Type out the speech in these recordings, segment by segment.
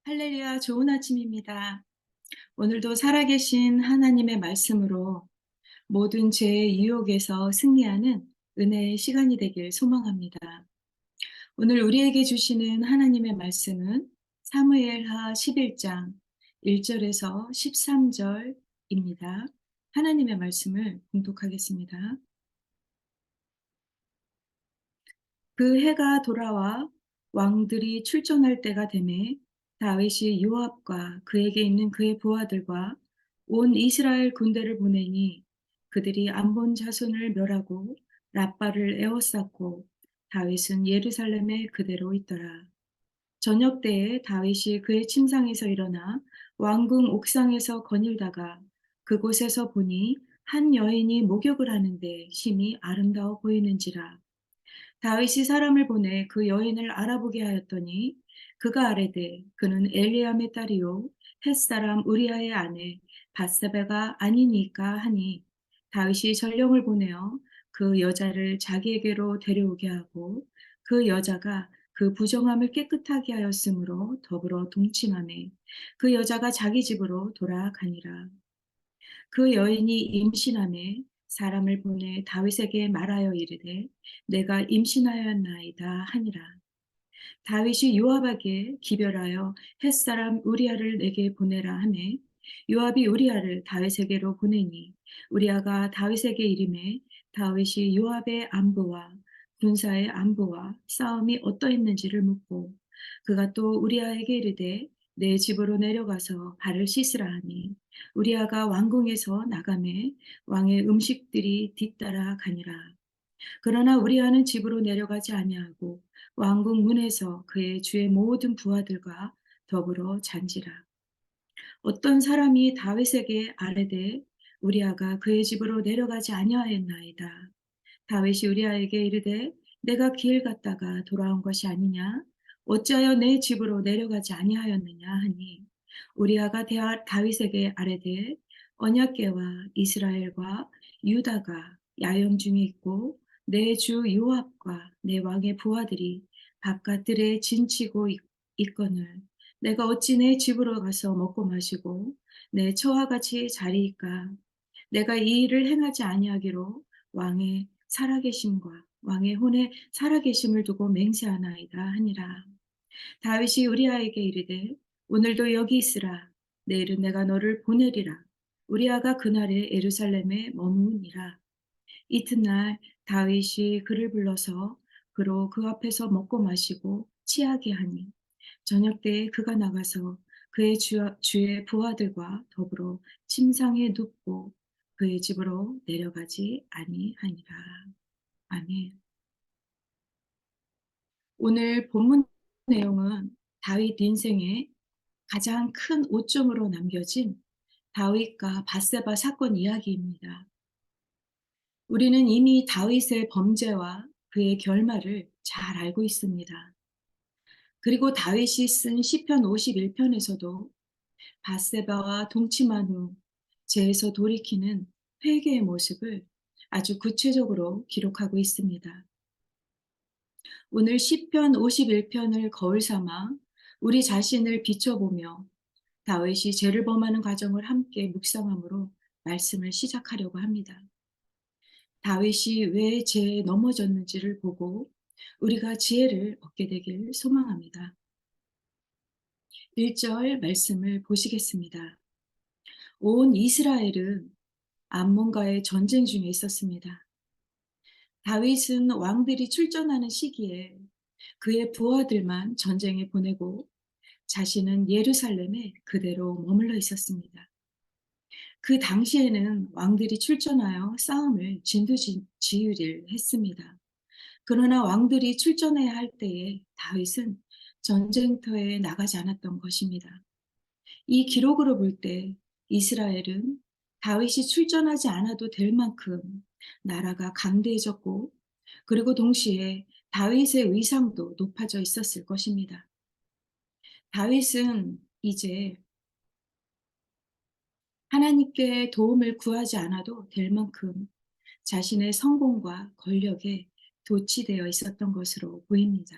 할렐루야, 좋은 아침입니다. 오늘도 살아계신 하나님의 말씀으로 모든 죄의 유혹에서 승리하는 은혜의 시간이 되길 소망합니다. 오늘 우리에게 주시는 하나님의 말씀은 사무엘하 11장 1절에서 13절입니다. 하나님의 말씀을 봉독하겠습니다. 그 해가 돌아와 왕들이 출전할 때가 되매 다윗이 요압과 그에게 있는 그의 부하들과 온 이스라엘 군대를 보내니 그들이 암몬 자손을 멸하고 랍바를 에워쌌고 다윗은 예루살렘에 그대로 있더라. 저녁 때에 다윗이 그의 침상에서 일어나 왕궁 옥상에서 거닐다가 그곳에서 보니 한 여인이 목욕을 하는데 심히 아름다워 보이는지라. 다윗이 사람을 보내 그 여인을 알아보게 하였더니 그가 아뢰되 그는 엘리암의 딸이요 햇사람 우리아의 아내 밧세바가 아니니까 하니 다윗이 전령을 보내어 그 여자를 자기에게로 데려오게 하고 그 여자가 그 부정함을 깨끗하게 하였으므로 더불어 동침하매 그 여자가 자기 집으로 돌아가니라. 그 여인이 임신하매 사람을 보내 다윗에게 말하여 이르되 내가 임신하였나이다 하니라. 다윗이 요압에게 기별하여 햇사람 우리아를 내게 보내라 하매 요압이 우리아를 다윗에게로 보내니 우리아가 다윗에게 이르매 다윗이 요압의 안부와 군사의 안부와 싸움이 어떠했는지를 묻고 그가 또 우리아에게 이르되 내 집으로 내려가서 발을 씻으라 하니 우리아가 왕궁에서 나가매 왕의 음식들이 뒤따라 가니라. 그러나 우리아는 집으로 내려가지 아니하고 왕궁 문에서 그의 주의 모든 부하들과 더불어 잔지라. 어떤 사람이 다윗에게 아뢰되 우리아가 그의 집으로 내려가지 아니하였나이다. 다윗이 우리아에게 이르되 내가 길 갔다가 돌아온 것이 아니냐? 어찌하여 내 집으로 내려가지 아니하였느냐 하니 우리아가 다윗에게 아뢰되 언약궤와 이스라엘과 유다가 야영 중에 있고 내 주 요압과 내 왕의 부하들이 바깥들에 진치고 있거늘 내가 어찌 내 집으로 가서 먹고 마시고 내 처와 같이 자리이까 내가 이 일을 행하지 아니하기로 왕의 살아계심과 왕의 혼에 살아계심을 두고 맹세하나이다 하니라. 다윗이 우리아에게 이르되 오늘도 여기 있으라. 내일은 내가 너를 보내리라. 우리아가 그날에 예루살렘에 머무니라. 이튿날 다윗이 그를 불러서 그로 그 앞에서 먹고 마시고 취하게 하니 저녁 때에 그가 나가서 그의 주의 부하들과 더불어 침상에 눕고 그의 집으로 내려가지 아니하니라. 아멘. 오늘 본문 내용은 다윗 인생의 가장 큰 오점으로 남겨진 다윗과 밧세바 사건 이야기입니다. 우리는 이미 다윗의 범죄와 그의 결말을 잘 알고 있습니다. 그리고 다윗이 쓴 시편 51편에서도 밧세바와 동침한 후 죄에서 돌이키는 회개의 모습을 아주 구체적으로 기록하고 있습니다. 오늘 시편 51편을 거울 삼아 우리 자신을 비춰보며 다윗이 죄를 범하는 과정을 함께 묵상함으로 말씀을 시작하려고 합니다. 다윗이 왜 죄에 넘어졌는지를 보고 우리가 지혜를 얻게 되길 소망합니다. 1절 말씀을 보시겠습니다. 온 이스라엘은 암몬과의 전쟁 중에 있었습니다. 다윗은 왕들이 출전하는 시기에 그의 부하들만 전쟁에 보내고 자신은 예루살렘에 그대로 머물러 있었습니다. 그 당시에는 왕들이 출전하여 싸움을 진두지휘를 했습니다. 그러나 왕들이 출전해야 할 때에 다윗은 전쟁터에 나가지 않았던 것입니다. 이 기록으로 볼 때 이스라엘은 다윗이 출전하지 않아도 될 만큼 나라가 강대해졌고 그리고 동시에 다윗의 위상도 높아져 있었을 것입니다. 다윗은 이제 하나님께 도움을 구하지 않아도 될 만큼 자신의 성공과 권력에 도취되어 있었던 것으로 보입니다.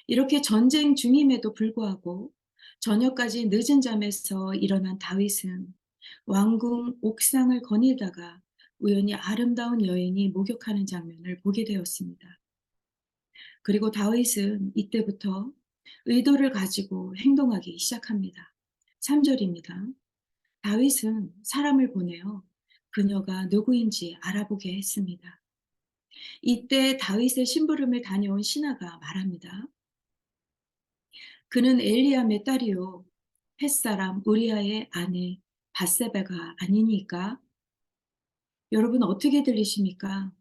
이렇게 전쟁 중임에도 불구하고 저녁까지 늦은 잠에서 일어난 다윗은 왕궁 옥상을 거닐다가 우연히 아름다운 여인이 목욕하는 장면을 보게 되었습니다. 그리고 다윗은 이때부터 의도를 가지고 행동하기 시작합니다. 3절입니다. 다윗은 사람을 보내어 그녀가 누구인지 알아보게 했습니다. 이때 다윗의 심부름을 다녀온 신하가 말합니다. 그는 엘리암의 딸이요 햇사람 우리아의 아내 바세바가 아니니까? 여러분 어떻게 들리십니까?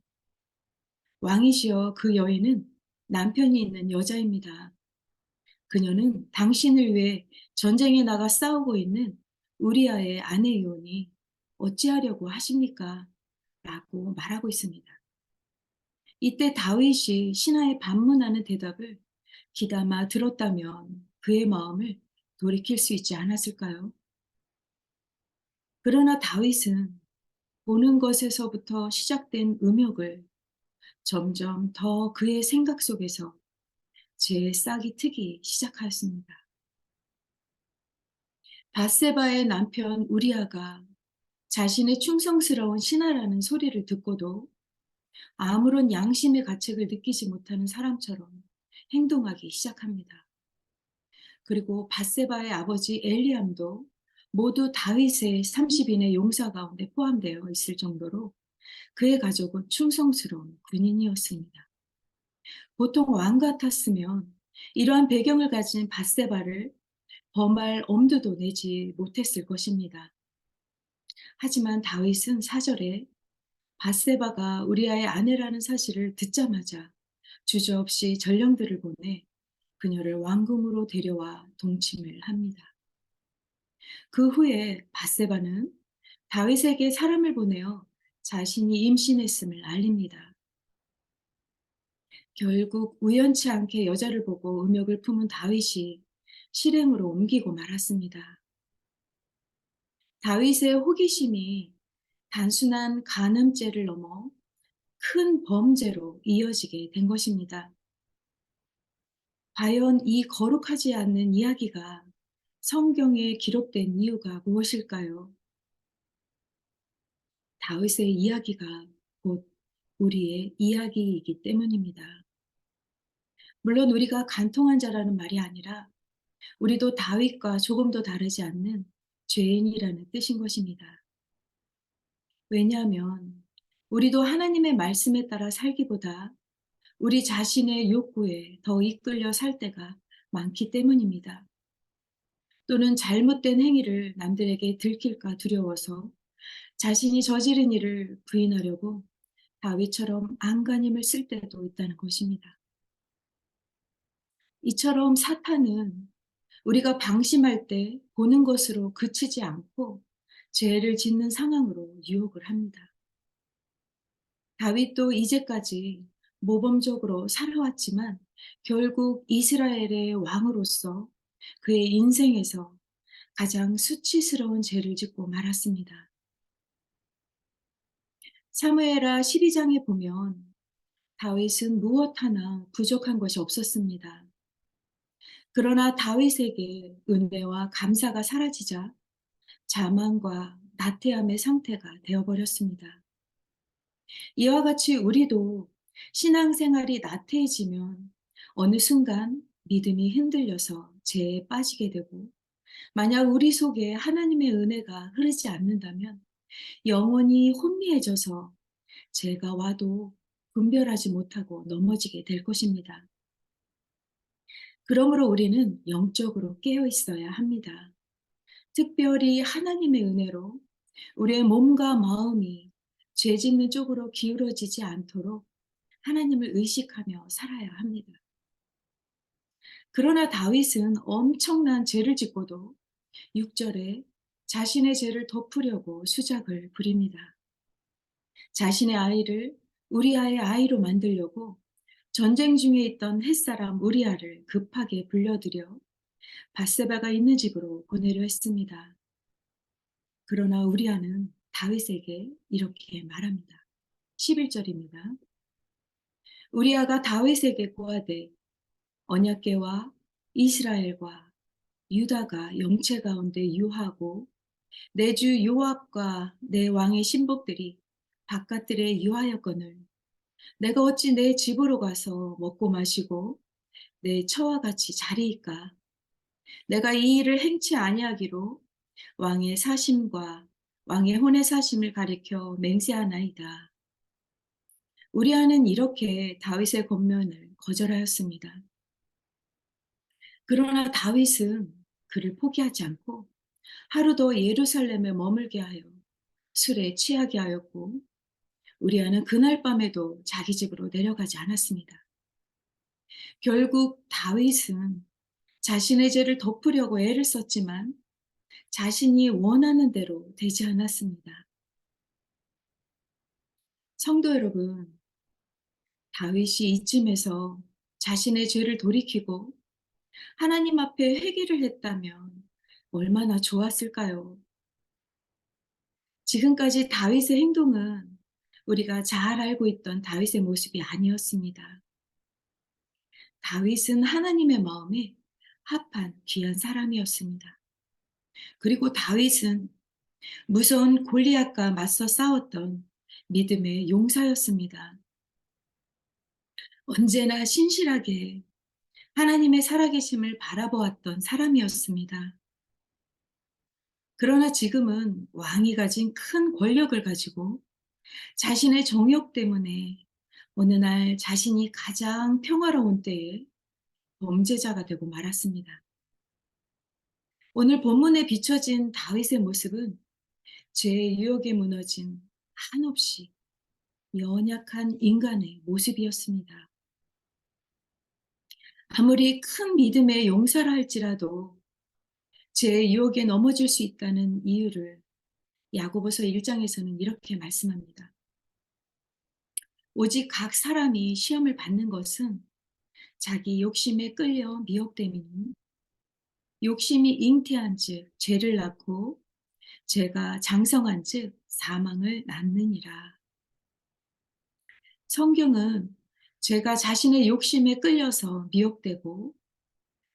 왕이시여 그 여인은 남편이 있는 여자입니다. 그녀는 당신을 위해 전쟁에 나가 싸우고 있는 우리아의 아내이오니 어찌하려고 하십니까? 라고 말하고 있습니다. 이때 다윗이 신하에 반문하는 대답을 귀담아 들었다면 그의 마음을 돌이킬 수 있지 않았을까요? 그러나 다윗은 보는 것에서부터 시작된 음욕을 점점 더 그의 생각 속에서 싹이 트기 시작하였습니다. 바세바의 남편 우리아가 자신의 충성스러운 신하라는 소리를 듣고도 아무런 양심의 가책을 느끼지 못하는 사람처럼 행동하기 시작합니다. 그리고 바세바의 아버지 엘리암도 모두 다윗의 30인의 용사 가운데 포함되어 있을 정도로 그의 가족은 충성스러운 군인이었습니다. 보통 왕 같았으면 이러한 배경을 가진 바세바를 범할 엄두도 내지 못했을 것입니다. 하지만 다윗은 4절에 바세바가 우리아의 아내라는 사실을 듣자마자 주저없이 전령들을 보내 그녀를 왕궁으로 데려와 동침을 합니다. 그 후에 바세바는 다윗에게 사람을 보내어 자신이 임신했음을 알립니다. 결국 우연치 않게 여자를 보고 음욕을 품은 다윗이 실행으로 옮기고 말았습니다. 다윗의 호기심이 단순한 간음죄를 넘어 큰 범죄로 이어지게 된 것입니다. 과연 이 거룩하지 않는 이야기가 성경에 기록된 이유가 무엇일까요? 다윗의 이야기가 곧 우리의 이야기이기 때문입니다. 물론 우리가 간통한 자라는 말이 아니라 우리도 다윗과 조금도 다르지 않는 죄인이라는 뜻인 것입니다. 왜냐하면 우리도 하나님의 말씀에 따라 살기보다 우리 자신의 욕구에 더 이끌려 살 때가 많기 때문입니다. 또는 잘못된 행위를 남들에게 들킬까 두려워서 자신이 저지른 일을 부인하려고 다윗처럼 안간힘을 쓸 때도 있다는 것입니다. 이처럼 사탄은 우리가 방심할 때 보는 것으로 그치지 않고 죄를 짓는 상황으로 유혹을 합니다. 다윗도 이제까지 모범적으로 살아왔지만 결국 이스라엘의 왕으로서 그의 인생에서 가장 수치스러운 죄를 짓고 말았습니다. 사무엘하 12장에 보면 다윗은 무엇 하나 부족한 것이 없었습니다. 그러나 다윗에게 은혜와 감사가 사라지자 자만과 나태함의 상태가 되어버렸습니다. 이와 같이 우리도 신앙생활이 나태해지면 어느 순간 믿음이 흔들려서 죄에 빠지게 되고, 만약 우리 속에 하나님의 은혜가 흐르지 않는다면 영원히 혼미해져서 죄가 와도 분별하지 못하고 넘어지게 될 것입니다. 그러므로 우리는 영적으로 깨어 있어야 합니다. 특별히 하나님의 은혜로 우리의 몸과 마음이 죄 짓는 쪽으로 기울어지지 않도록 하나님을 의식하며 살아야 합니다. 그러나 다윗은 엄청난 죄를 짓고도 6절에 자신의 죄를 덮으려고 수작을 부립니다. 자신의 아이를 우리아의 아이로 만들려고 전쟁 중에 있던 햇사람 우리아를 급하게 불러들여 바세바가 있는 집으로 보내려 했습니다. 그러나 우리아는 다윗에게 이렇게 말합니다. 11절입니다. 우리아가 다윗에게 고하되 언약궤와 이스라엘과 유다가 영체 가운데 유하고 내 주 요압과 내 왕의 신복들이 바깥들에 유하였거늘 내가 어찌 내 집으로 가서 먹고 마시고 내 처와 같이 자리이까. 내가 이 일을 행치 아니하기로 왕의 사심과 왕의 혼의 사심을 가리켜 맹세하나이다. 우리아는 이렇게 다윗의 권면을 거절하였습니다. 그러나 다윗은 그를 포기하지 않고 하루 더 예루살렘에 머물게 하여 술에 취하게 하였고 우리아는 그날 밤에도 자기 집으로 내려가지 않았습니다. 결국 다윗은 자신의 죄를 덮으려고 애를 썼지만 자신이 원하는 대로 되지 않았습니다. 성도 여러분, 다윗이 이쯤에서 자신의 죄를 돌이키고 하나님 앞에 회개를 했다면 얼마나 좋았을까요? 지금까지 다윗의 행동은 우리가 잘 알고 있던 다윗의 모습이 아니었습니다. 다윗은 하나님의 마음에 합한 귀한 사람이었습니다. 그리고 다윗은 무서운 골리앗과 맞서 싸웠던 믿음의 용사였습니다. 언제나 신실하게 하나님의 살아계심을 바라보았던 사람이었습니다. 그러나 지금은 왕이 가진 큰 권력을 가지고 자신의 정욕 때문에 어느 날 자신이 가장 평화로운 때에 범죄자가 되고 말았습니다. 오늘 본문에 비춰진 다윗의 모습은 죄의 유혹에 무너진 한없이 연약한 인간의 모습이었습니다. 아무리 큰 믿음의 용사라 할지라도 죄의 유혹에 넘어질 수 있다는 이유를 야고보서 1장에서는 이렇게 말씀합니다. 오직 각 사람이 시험을 받는 것은 자기 욕심에 끌려 미혹됨이니 욕심이 잉태한즉 죄를 낳고 죄가 장성한즉 사망을 낳느니라. 성경은 죄가 자신의 욕심에 끌려서 미혹되고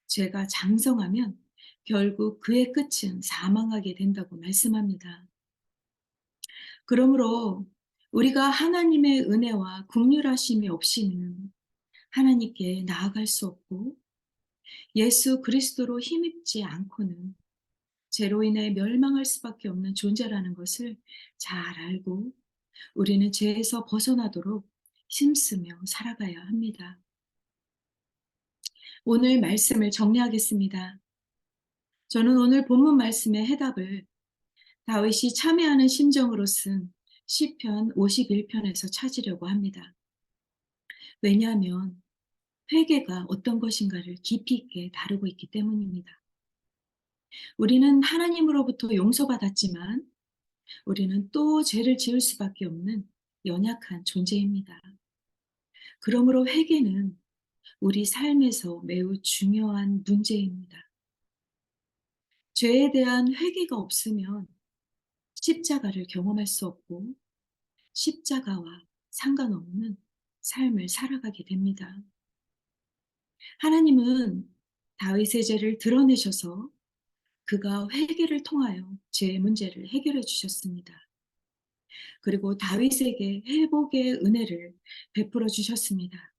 죄가 장성하면 결국 그의 끝은 사망하게 된다고 말씀합니다. 그러므로 우리가 하나님의 은혜와 긍휼하심이 없이는 하나님께 나아갈 수 없고 예수 그리스도로 힘입지 않고는 죄로 인해 멸망할 수밖에 없는 존재라는 것을 잘 알고 우리는 죄에서 벗어나도록 힘쓰며 살아가야 합니다. 오늘 말씀을 정리하겠습니다. 저는 오늘 본문 말씀의 해답을 다윗이 참회하는 심정으로 쓴 시편 51편에서 찾으려고 합니다. 왜냐하면 회개가 어떤 것인가를 깊이 있게 다루고 있기 때문입니다. 우리는 하나님으로부터 용서받았지만 우리는 또 죄를 지을 수밖에 없는 연약한 존재입니다. 그러므로 회개는 우리 삶에서 매우 중요한 문제입니다. 죄에 대한 회개가 없으면 십자가를 경험할 수 없고 십자가와 상관없는 삶을 살아가게 됩니다. 하나님은 다윗의 죄를 드러내셔서 그가 회개를 통하여 죄의 문제를 해결해 주셨습니다. 그리고 다윗에게 회복의 은혜를 베풀어 주셨습니다.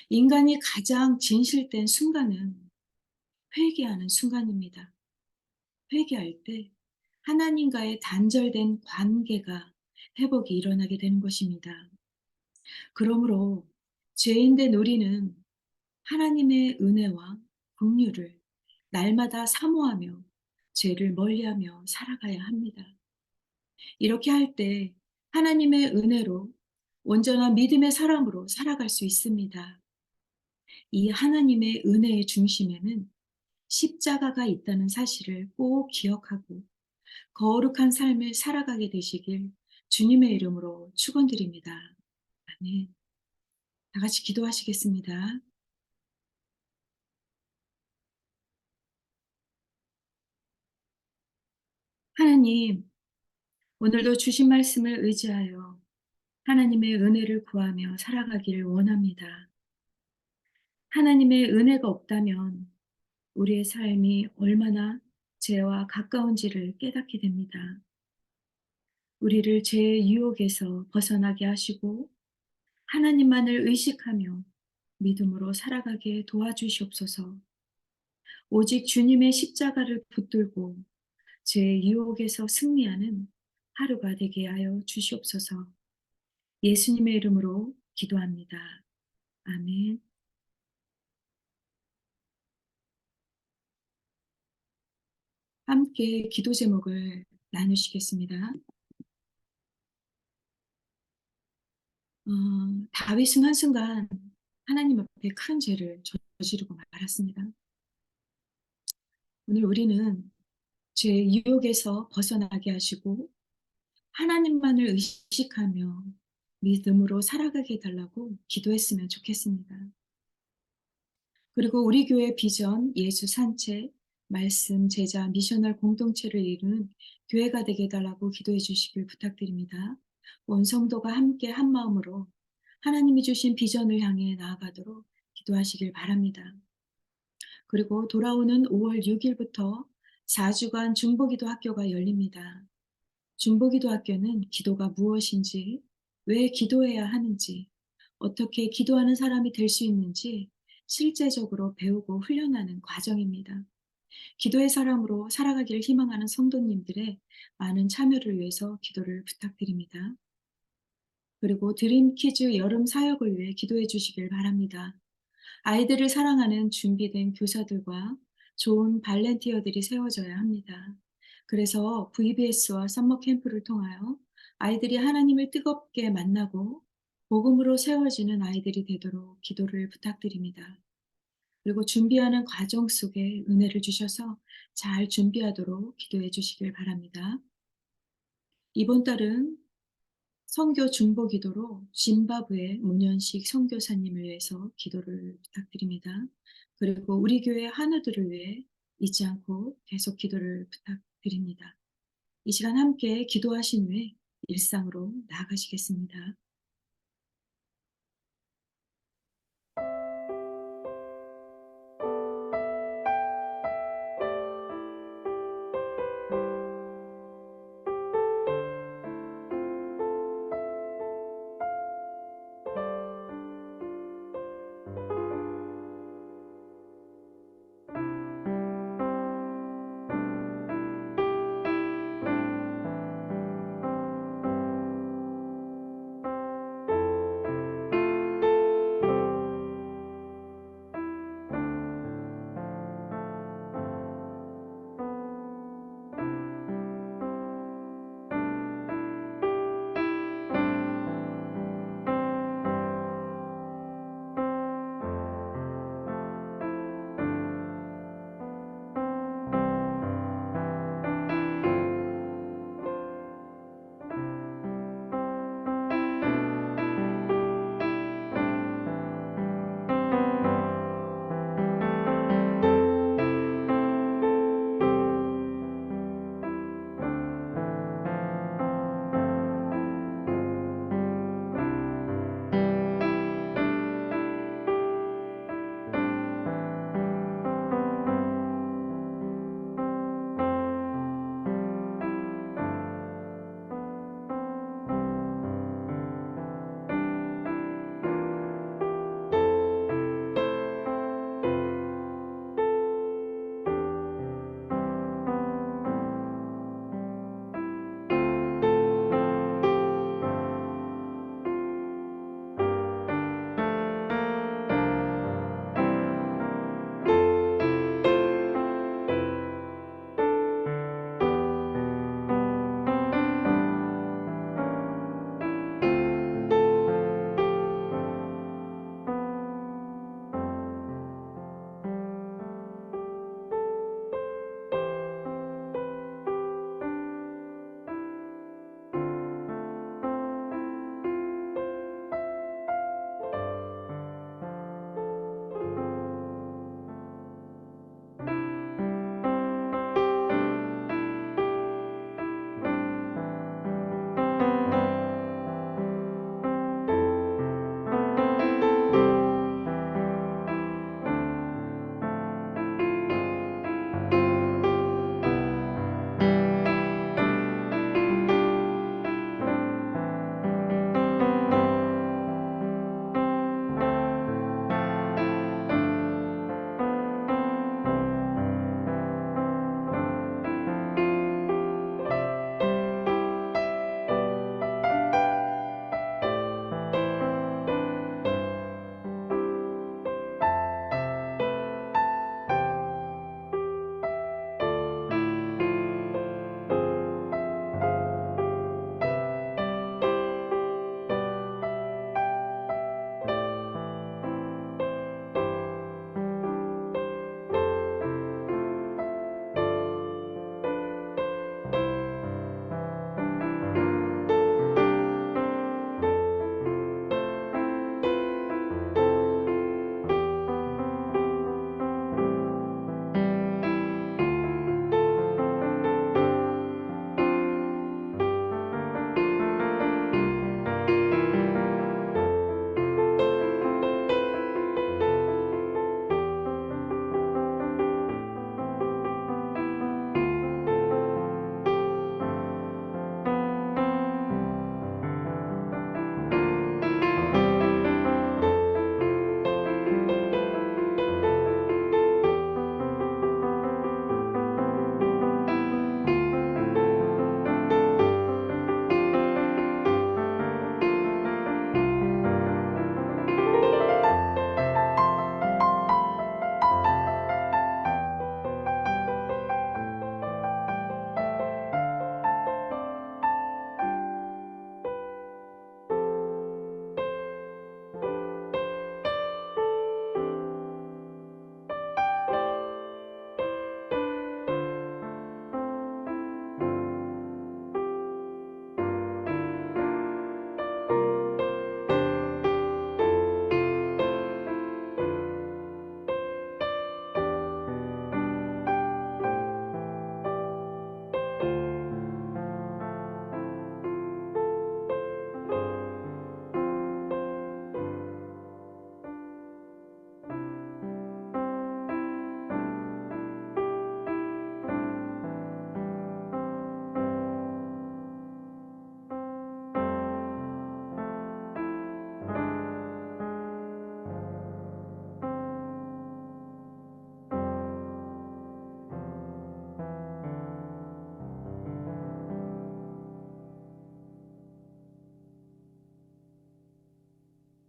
인간이 가장 진실된 순간은 회개하는 순간입니다. 회개할 때 하나님과의 단절된 관계가 회복이 일어나게 되는 것입니다. 그러므로 죄인된 우리는 하나님의 은혜와 긍휼을 날마다 사모하며 죄를 멀리하며 살아가야 합니다. 이렇게 할 때 하나님의 은혜로 온전한 믿음의 사람으로 살아갈 수 있습니다. 이 하나님의 은혜의 중심에는 십자가가 있다는 사실을 꼭 기억하고 거룩한 삶을 살아가게 되시길 주님의 이름으로 축원드립니다. 아멘. 다 같이 기도하시겠습니다. 하나님, 오늘도 주신 말씀을 의지하여 하나님의 은혜를 구하며 살아가기를 원합니다. 하나님의 은혜가 없다면 우리의 삶이 얼마나 죄와 가까운지를 깨닫게 됩니다. 우리를 죄의 유혹에서 벗어나게 하시고 하나님만을 의식하며 믿음으로 살아가게 도와주시옵소서. 오직 주님의 십자가를 붙들고 죄의 유혹에서 승리하는 하루가 되게 하여 주시옵소서. 예수님의 이름으로 기도합니다. 아멘. 함께 기도 제목을 나누시겠습니다. 어, 다윗은 한순간 하나님 앞에 큰 죄를 저지르고 말았습니다. 오늘 우리는 죄의 유혹에서 벗어나게 하시고 하나님만을 의식하며 믿음으로 살아가게 해달라고 기도했으면 좋겠습니다. 그리고 우리 교회 비전, 예수 산책, 말씀, 제자, 미셔널 공동체를 이루는 교회가 되게 해달라고 기도해 주시길 부탁드립니다. 온 성도가 함께 한 마음으로 하나님이 주신 비전을 향해 나아가도록 기도하시길 바랍니다. 그리고 돌아오는 5월 6일부터 4주간 중보기도 학교가 열립니다. 중보기도 학교는 기도가 무엇인지, 왜 기도해야 하는지, 어떻게 기도하는 사람이 될 수 있는지 실제적으로 배우고 훈련하는 과정입니다. 기도의 사람으로 살아가기를 희망하는 성도님들의 많은 참여를 위해서 기도를 부탁드립니다. 그리고 드림 키즈 여름 사역을 위해 기도해 주시길 바랍니다. 아이들을 사랑하는 준비된 교사들과 좋은 발렌티어들이 세워져야 합니다. 그래서 VBS와 썸머 캠프를 통하여 아이들이 하나님을 뜨겁게 만나고 복음으로 세워지는 아이들이 되도록 기도를 부탁드립니다. 그리고 준비하는 과정 속에 은혜를 주셔서 잘 준비하도록 기도해 주시길 바랍니다. 이번 달은 선교 중보 기도로 짐바브웨 문현식 선교사님을 위해서 기도를 부탁드립니다. 그리고 우리 교회 한우들을 위해 잊지 않고 계속 기도를 부탁드립니다. 이 시간 함께 기도하신 후에 일상으로 나아가시겠습니다.